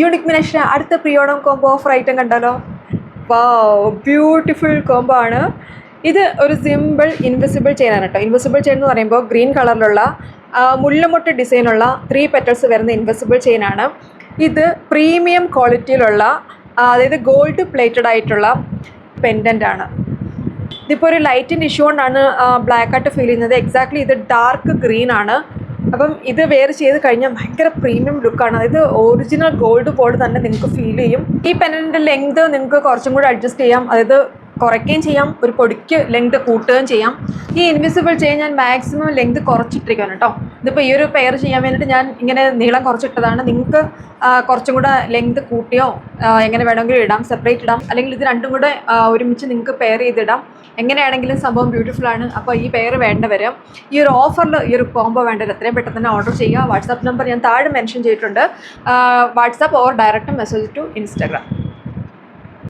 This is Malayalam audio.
യൂണിക് മിനേഷൻ അടുത്ത പ്രിയോണം കോംബോ ഓഫർ ഐറ്റം കണ്ടാലോ. വാവ്, ബ്യൂട്ടിഫുൾ കോംബോ ആണ് ഇത്. ഒരു സിമ്പിൾ ഇൻവിസിബിൾ ചെയിൻ ആണ് കേട്ടോ. ഇൻവിസിബിൾ ചെയിൻ എന്ന് പറയുമ്പോൾ ഗ്രീൻ കളറിലുള്ള മുല്ലമുട്ട് ഡിസൈനുള്ള 3 പെറ്റൽസ് വരുന്ന ഇൻവിസിബിൾ ചെയിൻ ആണ് ഇത്. പ്രീമിയം ക്വാളിറ്റിയിലുള്ള അതായത് ഗോൾഡ് പ്ലേറ്റഡ് ആയിട്ടുള്ള പെൻഡൻ്റ് ആണ്. ഇതിപ്പോൾ ഒരു ലൈറ്റിൻ്റെ ഇഷ്യൂ കൊണ്ടാണ് ബ്ലാക്ക് ആയിട്ട് ഫീൽ ചെയ്യുന്നത്. എക്സാക്ട്ലി ഇത് ഡാർക്ക് ഗ്രീൻ ആണ്. അപ്പം ഇത് വെയർ ചെയ്ത് കഴിഞ്ഞാൽ ഭയങ്കര പ്രീമിയം ലുക്കാണ്. അതായത് ഒറിജിനൽ ഗോൾഡ് പോലെ തന്നെ നിങ്ങൾക്ക് ഫീൽ ചെയ്യും. ഈ പെൻഡൻറ്റിൻ്റെ ലെങ്ത് നിങ്ങൾക്ക് കുറച്ചും കൂടി അഡ്ജസ്റ്റ് ചെയ്യാം. അതായത് കുറയ്ക്കുകയും ചെയ്യാം, ഒരു പൊടിക്ക് ലെങ്ത് കൂട്ടുകയും ചെയ്യാം. ഈ ഇൻവിസിബിൾ ചെയിൻ ഞാൻ മാക്സിമം ലെങ്ത് കുറച്ചിട്ടിരിക്കുകയാണ് കേട്ടോ. ഇതിപ്പോൾ ഈ ഒരു പെയർ ചെയ്യാൻ വേണ്ടിയിട്ട് ഞാൻ ഇങ്ങനെ നീളം കുറച്ചിട്ടതാണ്. നിങ്ങൾക്ക് കുറച്ചും കൂടെ ലെങ്ത് കൂട്ടിയോ എങ്ങനെ വേണമെങ്കിലും ഇടാം, സെപ്പറേറ്റ് ഇടാം, അല്ലെങ്കിൽ ഇത് രണ്ടും കൂടെ ഒരുമിച്ച് നിങ്ങൾക്ക് പെയർ ചെയ്തിടാം. എങ്ങനെയാണെങ്കിലും സംഭവം ബ്യൂട്ടിഫുൾ ആണ്. അപ്പോൾ ഈ പെയർ വേണ്ടവർ ഈ ഒരു ഓഫറിൽ ഈ ഒരു കോംബോ വേണ്ടവർ എത്രയും പെട്ടെന്ന് തന്നെ ഓർഡർ ചെയ്യുക. വാട്സാപ്പ് നമ്പർ ഞാൻ താഴെ മെൻഷൻ ചെയ്തിട്ടുണ്ട്. WhatsApp or direct message to Instagram.